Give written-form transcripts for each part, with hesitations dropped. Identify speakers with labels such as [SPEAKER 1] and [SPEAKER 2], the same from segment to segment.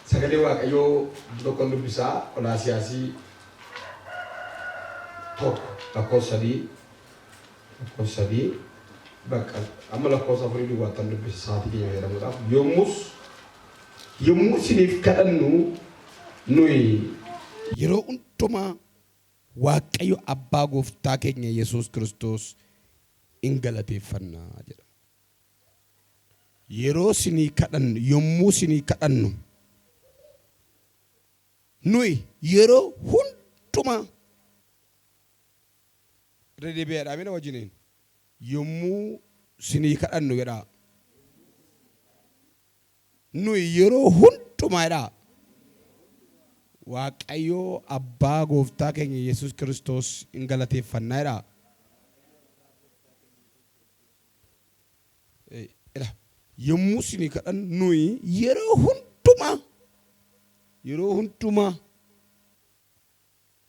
[SPEAKER 1] Sagalee Waaqayyoo tokkoon dubbisaa Qolaasiyaasii tokko lakkoofsa sadii bakka amma lakkoofsa afurii duwwaatan dubbisa sa'aatii keenya fayyadamuudhaaf yommuu isiniif kadhannu nuyi
[SPEAKER 2] yeroo hundumaa Waaqayyo abbaa gooftaa keenya Yesuus Kiristoos in galateeffannaa jedha. Yeroo isinii kadhannu yommuu isinii kadhannu nuyi yeroo hundumaa deebi'aadhaa mina wajjiniin yommuu isinii kadhannu jedha. Nuyi yeroo hundumaa jedha. Waaqayyo abbaa gooftaa keenya Yesuus Kiristoos in galateeffannaa jedha. Yommuu isinii kadhannu nuyi yeroo hundumaa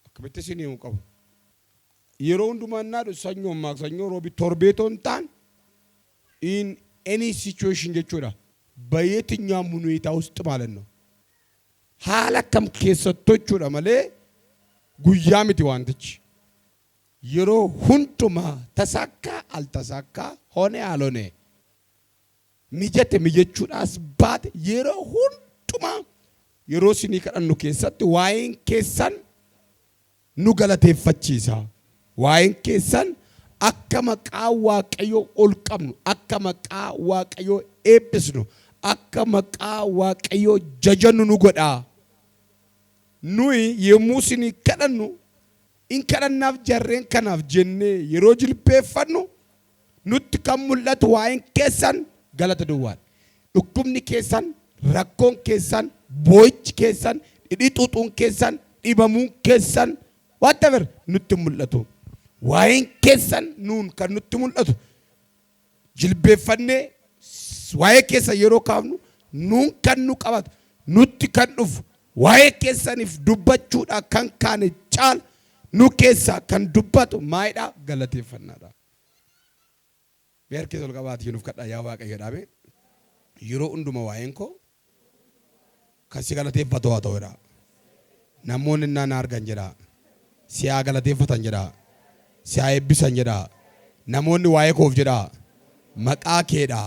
[SPEAKER 2] akkamitti isinii himuu qabu. Yeroo hundumaa naadhu sanyoo roobi torbeetoon ta'an in any situation jechuudha. በየትኛውም ሁኔታ ውስጥ ማለት ነው። haala kam keessattuu jechuudha malee guyyaa miti wantichi. Yeroo hundumaa tasaakkaa altasaakkaa hone alone mijate mijechuudhaas baate yeroo hundumaa yeroo isinii kadhannu keessatti waa'een keessan nu galateeffachiisa. Waa'een keessan akka maqaa Waaqayyoo ol qabnu, akka maqaa Waaqayyoo eebbisnu, akka maqaa Waaqayyoo jajannu nu godha. Nuyi yommuu isinii kadhannu in kadhannaaf jarreen kanaaf jennee yeroo jilbeeffannu nutti kan mul'atu waa'een keessan galata duwwaadha. Dhukkubni keessan, rakkoon keessan, boo'ichi keessan, dhidhiixuuxuun keessan, dhibamuun keessan whatever nutti mul'atu. Waa'een keessan nuun kan nutti mul'atu jilbeeffannee waa'ee keessa yeroo kaafnu nuun kan nu qabatu nutti kan dhufu waa'ee keessaniif dubbachuudha kan kaane caala nu keessa kan dubbatu maayidha galateeffannaadha. Beer keessa ol qabaatee nuuf kadhaa yaa Waaqayyo dhaabe yeroo hunduma waa'een koo kan si galateeffatu haa ta'udha. Namoonni naan argan jedha si haa galateeffatan jedha si haa eebbisan jedha. Namoonni waa'ee koof jedha maqaa keedha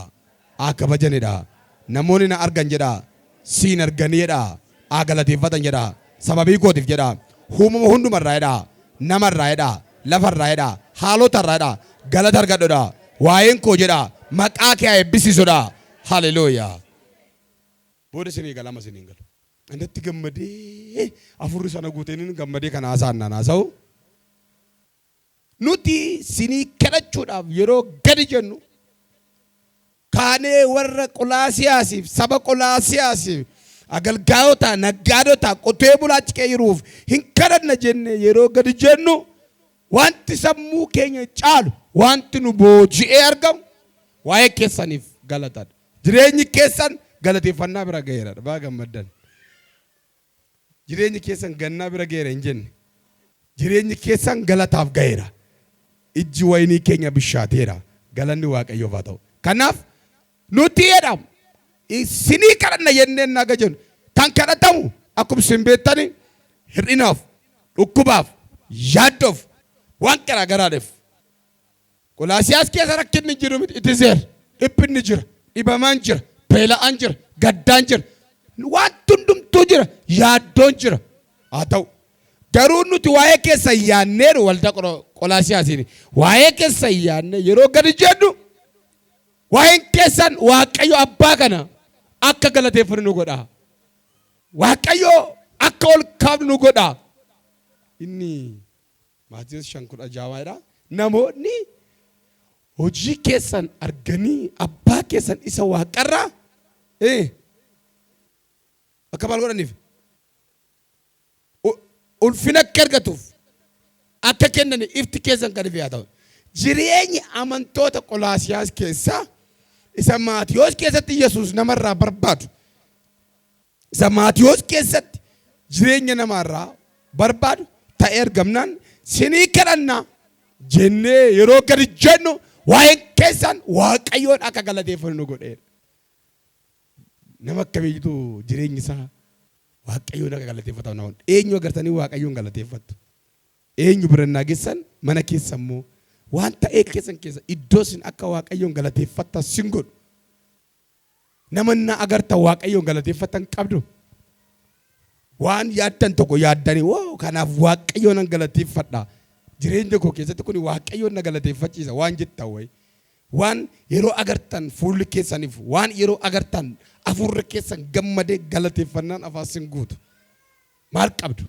[SPEAKER 2] haa kabajanidha. Namoonni na argan jedha siin arganidha haa galateeffatan jedha. Sababii kootiif jedha uumama hundumarraa jedha namarraa jedha lafarraa jedha haalotarraa jedha galata argadhodha. Waa'een koo jedha maqaa kee haa eebbisiisudha. Haleluuyaa. Booda isinii galama isinii galu. Andatti gammadee afurri sana guuteen gammadee kan haasa'an haasa'u. Nuti isinii kadhachuudhaaf yeroo gadi jennu kaanee warra Qolaasiyaasiif saba Qolaasiyaasiif agalgaayota naggaadota qotee bulaa achi jiruuf hin kadhanna jennee yeroo gadi jennu wanti sammuu keenya caalu wanti nu booji'ee argamu waa'ee keessaniif galatadha. Jireenyi keessan galateeffannaa bira ga'eera. Baa gammaddan. Jireenyi keessan gannaa bira ga'eera hin jenne. Jireenyi keessan galataaf ga'eera. Ijji waynii keenya bishaateera. Galanni Waaqayyoof haa ta'u. Kanaaf nuti jedhamu isinii kadhanna jennee naga jennu kan kadhatamu akkuma isin beektani hir'inaaf, dhukkubaaf, yaaddoof waan garaa garaadhaaf. Qolaasiyaas keessa rakkinni jiru miti itiseer dhiphinni jira, dhibamaan jira, beela'aan jira, gaddaan jira, waan hundumtuu jira, yaaddoon jira. Haa ta'u garuu nuti waa'ee keessa yaannee waldaa Qolaasiyaasiin waa'ee keessa yaannee yeroo gadi jennu waa'een keessan Waaqayyo abbaa kana akka galateeffannu nu godha. Waaqayyo akka ol kaafnu nu godha. Inni Maatiyoos 5:6 namoonni hojii keessan arganii abbaa keessan isa waaqarraa akka maal godhaniif ulfina akka argatuuf akka kennan ifti keessan kan ifi haa ta'u. Jireenyi amantoota Qolaasiyaas keessaa isa Maatiyoos keessatti Yesuus namarraa barbaadu. Isa Maatiyoos keessatti jireenya namarraa barbaadu ta'ee argamnaan isinii kadhannaa jennee yeroo gadi jennu waa'een keessan Waaqayyoon akka galateeffannu nu godheera. Nama akkamiitu jireenyi isaa waaqayyoon akka galateeffatan namoonni eenyu agartanii waaqayyoon galateeffattu eenyu birannaa geessan mana keessa immoo waan ta'ee keessan keessa iddoo isin akka waaqayyoon galateeffattan sin godhu namanna agarta waaqayyoon galateeffatan qabdu waan yaaddan tokko yaaddanii woo kanaaf waaqayyoon galateeffadha jireenya koo keessatti kun waaqayyoon na galateeffachiisa waan jettan way waan yeroo agartan fuulli keessaniif waan yeroo agartan afurri keessan gammadee galateeffannaan afaasin guutu maal qabdu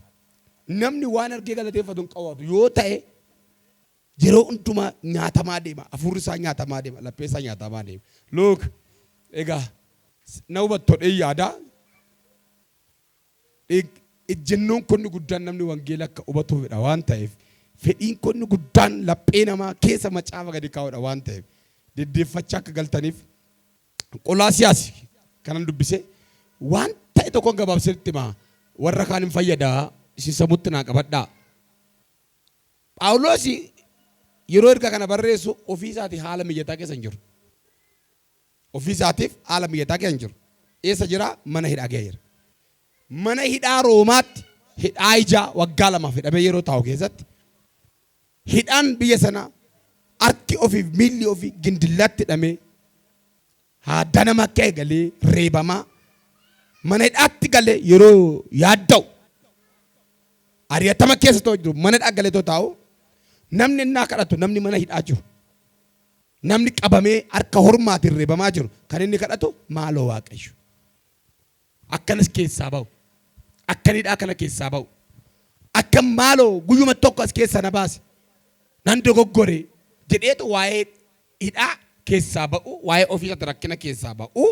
[SPEAKER 2] namni waan argee galateeffatu hin qabaatu yoo ta'e yeroo hundumaa nyaatamaa deema afurri isaa nyaatamaa deema laphee isaa nyaatamaa deema look egaa na hubattoo yaadaa ejjennoon konni guddaan namni wangeela akka hubatuufidha waan ta'eef fedhiin konni guddaan laphee namaa keessa macaafa gadi kaa'udha waan ta'eef deddeeffachaa akka galtaniif Qolaasiyaas kanan dubbise waan ta'e tokko gabaabsatti ma warra kaan hin fayyadaa isin sammutti naa qabadhaa Phaawulos yeroo erga kana barreessu ofii isaatii haala mijataa keessa hin jiru ofii isaatiif haala mijataa keessa hin jiru eessa jira mana hidhaa jira mana hidhaa Roomaatti hidhaa ijaa waggaa 2 hidhamee yeroo taa'u keessatti hidhaan biyya sana harki ofiif miilli ofii gindillatti hidhamee haadana makka eegalee reebamaa mana hidhaatti galee yeroo yaadda'u ari'atama keessa ta'u jiru mana hidhaa galee taa'u namni innaa kadhatu namni mana hidhaa jiru namni qabamee harka hormaatiin reebamaa jiru kan inni kadhatu maaloo waaqayyo akkanas keessaa ba'u akkanidhaa kana keessaa ba'u akka maaloo guyyuma tokko as keessa na baase nan dogoggore jedheetu waa'ee hidhaa keessaa ba'u waa'ee ofiisaatti rakkina keessaa ba'u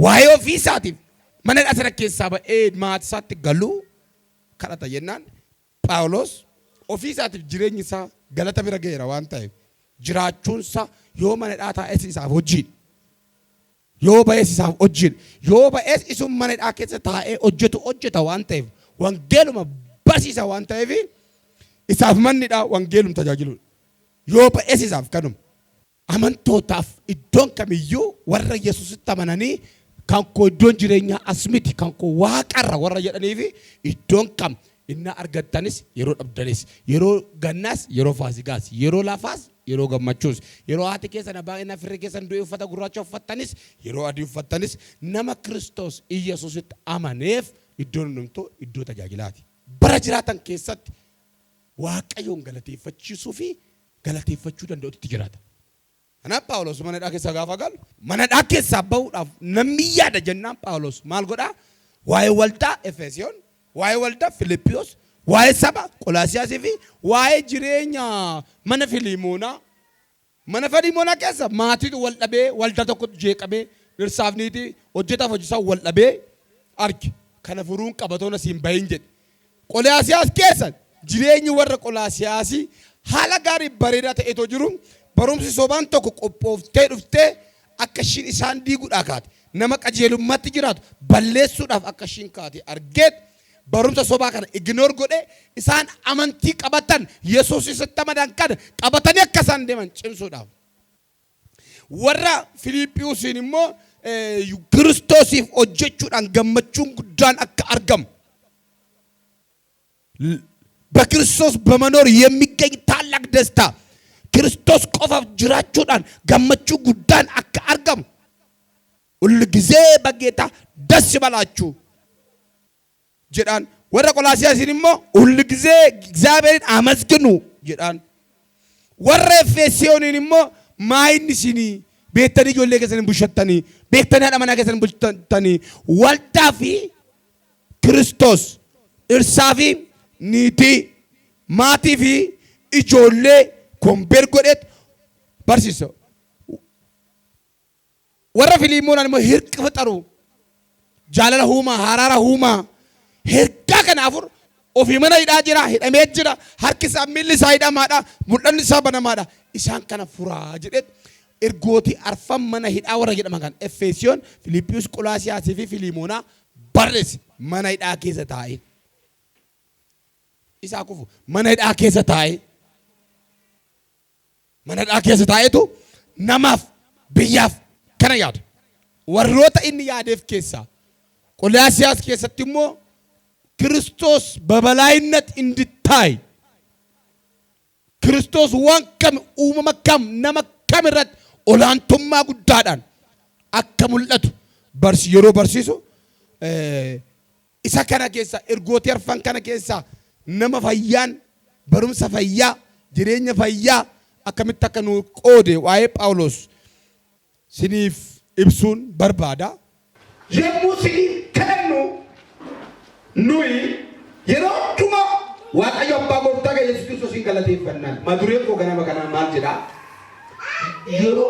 [SPEAKER 2] waa'ee ofiisaatiif mana hidhaa sana keessaa ba'ee maatii isaatti galuu kadhata jennaan Phaawulos ofiisaatiif jireenyi isaa galata bira ga'eera waan ta'eef jiraachuunsa yoo mana hidhaa taa'es isaaf hojiin yoo ba'es isaaf hojiin yoo ba'es isum mana hidhaa keessa taa'ee hojjeta waan ta'eef wangeeluma barsiisa waan ta'eef isaaf manni hidhaa wangeelum tajaajilu yoo ba'es isaaf kanuma amantootaaf iddoon kamiyyuu warra Yesuusitti amananii kan koo iddoon jireenyaa as miti kan koo waaqarra warra jedhaniif iddoon kam inna argattanis yeroo dhabdanis yeroo gannaas yeroo faasigaas yeroo lafaas yeroo gammachuus yeroo haati keessan baay'ina firri keessan du'e uffata gurraacha uffattanis yeroo adii uffattanis nama Kiristoos Yesuusitti amaneef iddoon hundumtuu iddoo tajaajilaati bara jiraatan keessatti waaqayyoon galateeffachiisuu fi galateeffachuu danda'utti jiraata. Kanaaf Phaawulos mana hidhaa keessa gaafa galu mana hidhaa keessaa bahuudhaaf namni yaada jennaan Phaawulos maal godhaa waa'ee waldaa Efesoon waa'ee waldaa Filiphiyos waa'ee saba Qolaasiyaasii fi waa'ee jireenya mana Filimoonaa keessa maatiitu wal dhabee waldaa tokko jeeqamee dhirsaaf niitii hojjetaaf hojjetaa wal dhabee arge kana furuun qabatoon asiin bahin jedhe Qolaasiyaas keessa jireenyi warra Qolaasiyaasii haala gaarii bareedaa ta'eetoo jiru barumsi sobaan tokko qophooftee dhuftee akka ishiin isaan diiguudhaa kaate nama qajeelummaatti jiraatu balleessuudhaaf akka ishiin kaate argeet barumsa sobaa kana ignore godhe isaan amantii qabatan Yesuus isatti amanan kana qabatanii akka isaan deeman cimsuudhaaf warra Filiphiyuusiin immoo Kiristoosiif hojjechuudhaan gammachuun guddaan akka argamu በክርስቶስ በመኖር የሚገኝ ታላቅ ደስታ ክርስቶስ ቆፋፍ ጅራቹዳን ገመቹ ጉዳን አካ አርገም ሁሉ ጊዜ በጌታ ደስ ይበላችሁ ጀዳን ወረ ቆላሲያስንሞ ሁሉ ጊዜ እግዚአብሔርን አመስግኑ ጀዳን ወረ ኤፌሶንንሞ ማይንሲኒ ቤተኒ ጆሌ ከሰን ቡሸተኒ ቤተኒ አዳመና ከሰን ቡሸተኒ ወልዳፊ ክርስቶስ እርሳፊ ኒቲ ማቲ ፊ ኢጆሌ ኮምፔር ጎዴት barsiiso warra Filimoonaan immoo hirqa fixaru jaalala huumaa haraara huumaa hirqa kanaafur ofii mana hidhaa jira hidhamee jira harki isaa miilli isaa hidhamaadha mul'anni isaa banamaadha isaan kana furaa jedhet ergootii arfan mana hidhaa warra jedhaman kan Efesoon Filiphiyus Qolaasiyaasii fi Filimoonaa barreesse mana hidhaa keessa taa'e isaa kufu mana hidhaa keessa taa'e mana hidhaa keessa taa'etu namaaf biyyaaf kana yaada warroota inni yaadeef keessa ቆላስይስ ከሰጥሞ ክርስቶስ በበላይነት እንድታይ ክርስቶስ ወንከም ኡመመከም ነመከምረት ኦላንቱማ ጉዳዳን አከሙለቱ በርስ የሮ በርሲሱ isa kana keessa ergooti arfan kana keessa nama fayyaan barumsa fayyaa jireenya fayyaa akkamitti akka nu qoode waa'ee Phaawulos siniif ibsuun barbaada.
[SPEAKER 1] Yemmuu siniif kennu nuyi yeroo hunduma Waaqayyo abbaa gooftaa Yesuus Kiristoos galateeffannaan mata dureen koo ganama kanaan maal jedha? Yeroo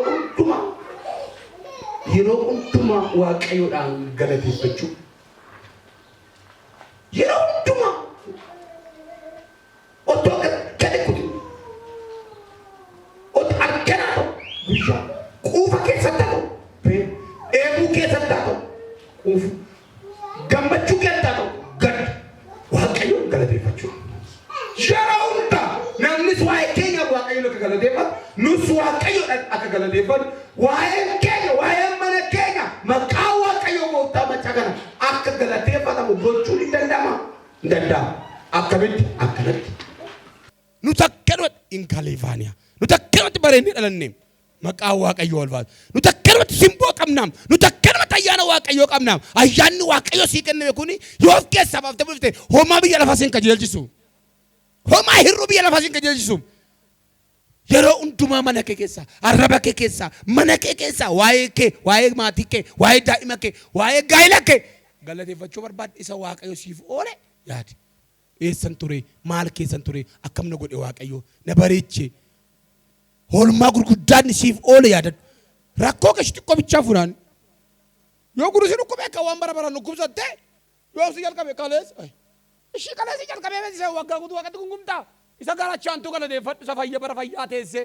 [SPEAKER 1] hunduma Waaqayyoodhaan galateeffachuu. Yeroo hunduma otoo gadi kuti otoo argana ta'u guyyaa quufa keessatti haa ta'u eebuu keessatti haa ta'u quufu gammachuu keessatti haa ta'u gadi Waaqayyoon galateeffachuu. Yeroo hunda namnis waa'ee keenya Waaqayyoon akka galateeffatu nus Waaqayyoodhaan akka galateeffatu waa'een keenya waa'een mana keenya maqaa Waaqayyoo gooftaa machaa kana akka galateeffatamu gochuun ni danda'ama. Akkamitti akkanatti.
[SPEAKER 2] Nu takkanumatti in Kalifaaniyaa. Nu takkanumatti bareedni dhalanneem. Maqaa Waaqayyoo olfaatu. Nu takkanumatti simboo qabnaam. Nu takkanumatti ayyaana Waaqayyoo qabnaam. Ayyaanni Waaqayyoo sii kenname kuni yoo of keessaa baaftee bulfte homaa biyya lafaa siin qajeelchisu. Homaa hir'uu biyya lafaa siin qajeelchisu. Yeroo hundumaa mana kee keessa, arraba kee keessa, mana kee keessa waa'ee kee, waa'ee maatii kee, waa'ee daa'ima kee, waa'ee gaa'ela kee galateeffachuu barbaade isa Waaqayyoo siif oole yaadi. Eessan ture, maal keessan ture, akkam na godhe Waaqayyoo na bareeche. Hoolmaa gurguddaan siif oole yaadadhu. Rakkoo kee xiqqoo bichaa fuudhaan. Yoo guru si dhukkubee akka waan bara baraan dhukkubsattee yoo si jalqabe kalees. Ishii kalees jalqabee beeksisa waggaa guutuu waaqatti gungumtaa. Isa garachaantuu galateeffadhu isa fayya bara fayyaa teesse.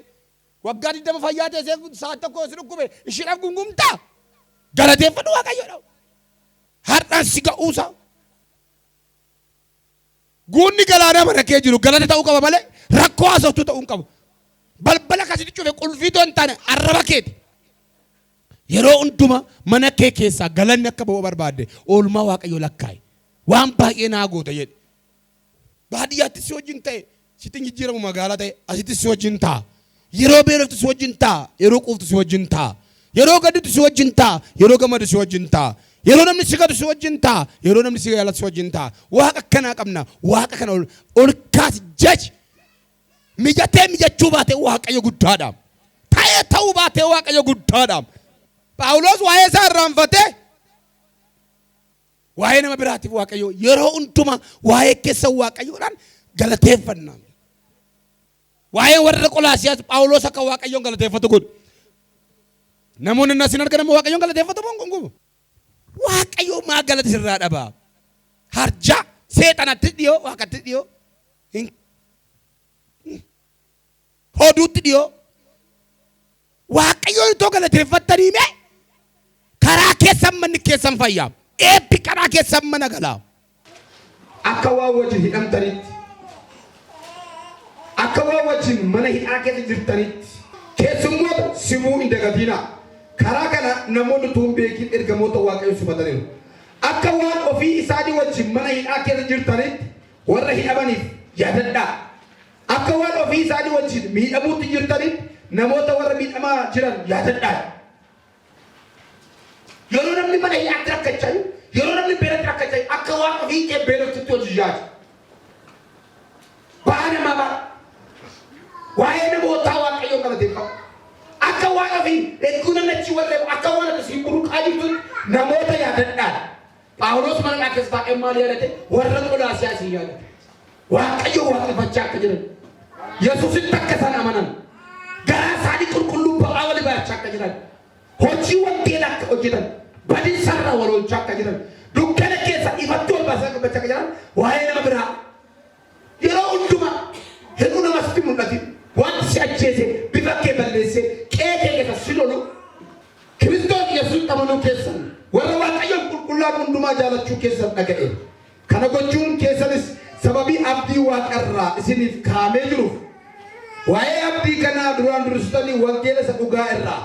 [SPEAKER 2] Waggaa 20 fayyaa teesse sa'a tokko si dhukkube ishiidhaaf gungumtaa. Galateeffadhu Waaqayyoodha. Har'aan si ga'uusa. Guunni galaanaa mana kee jiru galata ta'uu qaba malee rakkoo haasoftuu ta'uu hin qabu. Balbala akkasitti cufe qulfii toon taane arraba keeti. Yeroo hunduma mana kee keessaa galanni akka ba'uu barbaadde oolmaa Waaqayyoo lakkaa'i. Waan baay'ee naa goota jedhe. Baadiyyaatti si wajjin ta'e sitti jijjiiramu magaalaa ta'e asitti si wajjin ta'a. Yeroo beeloftu si wajjin ta'a. Yeroo quuftu si wajjin ta'a. Yeroo gadditu si wajjin ta'a. Yeroo gammadu si wajjin ta'a. Yeroo namni si gadu si wajjin ta'a. Yeroo namni si yaalatu si wajjin ta'a. Waaqa akkanaa qabna. Waaqa kana ol kaasi jechi. Mijatee mijachuu baatee Waaqayyo guddaadha. Ta'ee ta'uu baatee Waaqayyo guddaadha. Phaawulos waa'ee isaa irraanfatee waa'ee nama biraatiif Waaqayyo yeroo hunduma waa'ee keessa Waaqayyoodhaan galateeffannaa. Waa'ee warra Qolaasiyaas Phaawulos akka Waaqayyoon galateeffatu godhu. Namoonni nasin argan immoo Waaqayyoon galateeffatu bongongumu. Waaqayyo maa galata sirraa dhabaa. Harja seexanatti dhiyoo waaqatti dhiyoo. Hoduutti dhiyoo. Waaqayyoon itoo galateeffattanii mee karaa keessan manni keessan fayyaa. Eebbi karaa keessan mana galaa.
[SPEAKER 1] Akka waa wajjin hidhamtanitti. Akka waa wajjin mana hidhaa keessa jirtanitti. Keessummoota simuu hin dagatinaa. Karaa kana namoonni tuun beekin ergamoota Waaqayyoo sifataniiru. Akka waan ofii isaanii wajjin mana hidhaa keessa jirtanitti warra hidhamaniif yaadadhaa. Akka waan ofii isaanii wajjin miidhamuutti jirtanitti namoota warra miidhamaa jiran yaadadhaa. Yeroo namni mana hidhaatti rakkachaa jiru, yeroo namni beelatti rakkachaa jiru, akka waan ofii kee beeloftutti hojii yaadu. Ba'aa namaa ba'a. Waa'ee namootaa Waaqayyoon galateeffama. Akka waan ofii eeguu namachi warreen akka waan akkasii buruqaa jirtutti namoota yaadadhaa. Phaawulos mana keessa taa'ee maal yaadate? Warra Qolaasiyaas yaadate. Waaqayyo waaqeffachaa akka jiran. Yesuusitti akka isaan amanan. Garaa isaanii qulqulluu ba'aa walii baachaa akka jiran. Hojii wangeelaa akka hojjetan. Badiisarraa wal oolchaa akka jiran. Dukkana keessa ifatti wal baasaa qabbachaa akka jiran. Waa'ee nama biraa. Yeroo hundumaa heduu namatti mul'atin. Wanti si ajjeese bifa kee balleesse qe'ee keessa si lolu. Kiristoos Yesuus amanuu keessan. Warra Waaqayyoon qulqullaa hundumaa jaalachuu keessan dhaga'e. Kana gochuun keessanis sababii abdii Waaqarraa isiniif kaa'amee jiruuf waa'ee abdii kanaa duraan dursitanii wangeela isa dhugaa irraa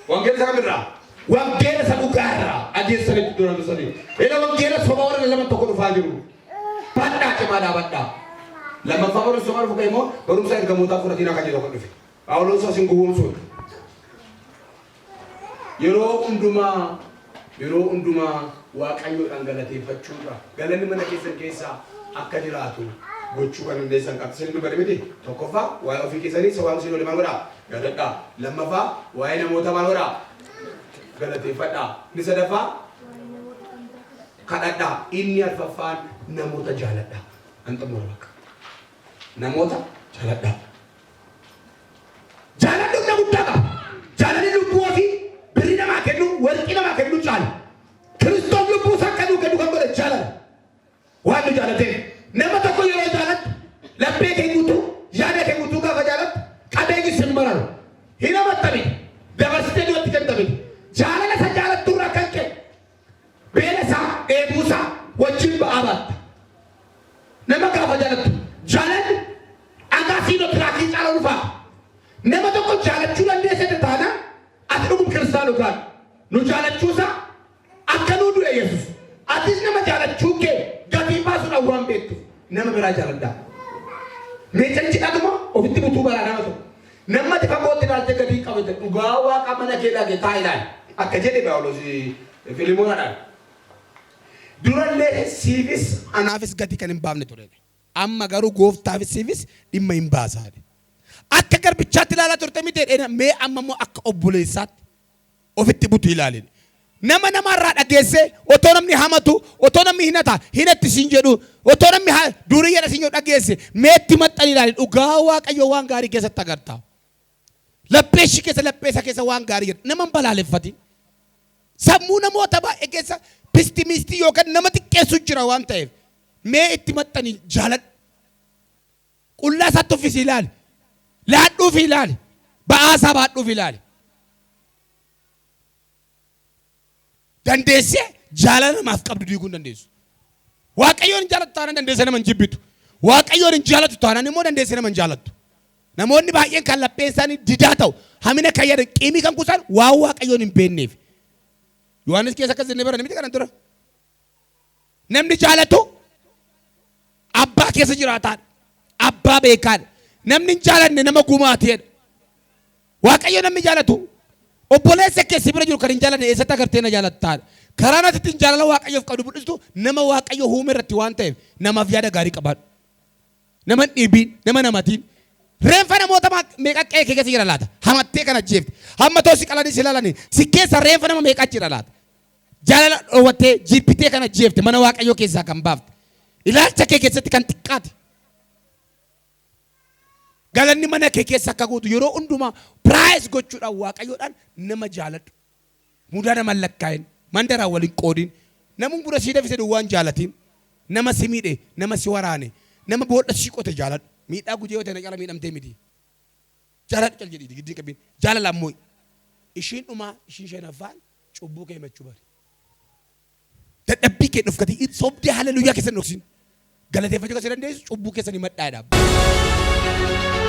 [SPEAKER 1] wangeela isa kamirraa wangeela isa dhugaarraa adeemsanitti dura bisanii ila wangeela soba warra lama tokko dhufaa jiru badhaa cimaadhaa badhaa lammaffaa warra soba dhufu immoo barumsa ergamootaa fudhatiin akka jedhu tokko dhufe Phaawulos asin gowwoomsuudha yeroo hundumaa waaqayyoodhaan galateeffachuudha galanni mana keessaa akka jiraatu gochuu kan hundeessan qabsiisanii dubbate miti tokkoffaa waa'ee ofii keessanii isa waan isin maal godhaa yaadadhaa lammaffaa waa'ee namoota maal godhaa galateeffadhaa inni sadaffaa kadhadhaa inni arfaffaan namoota jaaladhaa an xumura bakka namoota jaaladhaa jaaladhuun na guddaa qaba jaalalli lubbuu ofii birrii namaa kennu warqii namaa kennu caala Kiristoos lubbuu isaa kennu kan godhe jaalala waan nu jaalateef nama tokko yeroo jaalattu laphee kee guutuu yaada kee guutuu gaafa jaalattu qabeenyi sin mararu hin amattami dabarsitee duratti kenname jaalala isa jaalattu irraa kan kenne beela isaa dheebuu isaa wajjin ba'aa baatta nama gaafa jaalattu jaalalli agaasiinoo tiraakii caala dhufaa nama tokko jaalachuu dandeessite taana ati dhuguun kiristaanuu kaan nu jaalachuusaa akka nuu du'e Yesuus atis nama jaalachuu kee gatii baasuudhaan waan beektu nama biraa jaaladhaa meechanchidhaatuma ofitti butuu baraa nama tokko namatti fagootti ilaalte gatii qabate dhugaa waaqa mana kee dhage taa ilaali akka jedhe Phaawulos Filimoonadhaan durallee siifis anaafis gatii kan hin baafne ture amma garuu gooftaafis siifis dhimma hin baasaadhe akka garbichaatti ilaalaa turte miti mee amma immoo akka obboleessaatti ofitti butu ilaalin nama namarraa dhageessee otoo namni hamatu otoo namni hinatti siin jedhu otoo namni durii siin jedhu dhageesse meetti maxxan ilaalin dhugaa waaqayyo waan gaarii keessatti agartaa lapheeshi keessa lapheessa keessa waan gaarii jedhu nama hin balaaleffatin sammuu namoota baay'ee keessa pistimiistii yookaan nama xiqqeessu jira waan ta'eef mee itti maxxanii jaaladhu qullaa isaatti uffisi ilaali laadhuuf ilaali ba'aasaa baadhuuf ilaali dandeessee jaalala namaaf qabdu diiguu dandeessu waaqayyoon hin jaalatu taanaan dandeessee nama hin jibbitu waaqayyoon hin jaalatu taanaan immoo dandeessee nama hin jaalattu namoonni baay'een kan lapheen isaanii didaa ta'u hamina kan yaada qiimii kan kuusan waan waaqayyoon hin beekneef Yohaanis keessa akkas jennee baranne miti kanan tura namni jaalatu abbaa keessa jiraataadha abbaa beekaadha namni hin jaalanne nama gumaateedha waaqayyo namni jaalatu obboleessa keessa bira jiru kan hin jaalanne eessatti agartee na jaalattaadha karaa natti hin jaalala waaqayyoof qabdu budhistu nama waaqayyo uume irratti waan ta'eef namaaf yaada gaarii qabaadhu nama dhiibiin nama namatiin reenfa namoota meeqa qe'ee kee keessa jira laata hamattee kana jeefte hamma toosi qalanii si lalanii si keessa reenfa nama meeqa jira laata jaalala dhoowwattee jibbitee kana jeefte mana waaqayyoo keessaa kan baafte ilaalcha kee keessatti kan xiqqaate galanni mana kee keessa akka guutu yeroo hundumaa piraayis gochuudhaan waaqayyoodhaan nama jaaladhu mudaa nama lakkaa'in mandaraan waliin qoodin namni bura sii dafise waan jaalatiin nama si miidhe nama si waraane nama boodha si qote jaaladhu miidhaa gujee yoo ta'e na cala miidhamtee miti jaaladhu cal jedhii giddii qabiin jaalala ammoo ishiin dhumaa ishiin shanaffaan cubbuu kee himachuu bari dadhabbii kee dhufkatii sobdee halleluyyaa keessan dhoksin galateeffachuu kan si dandeessu cubbuu keessan himadhaa jedha.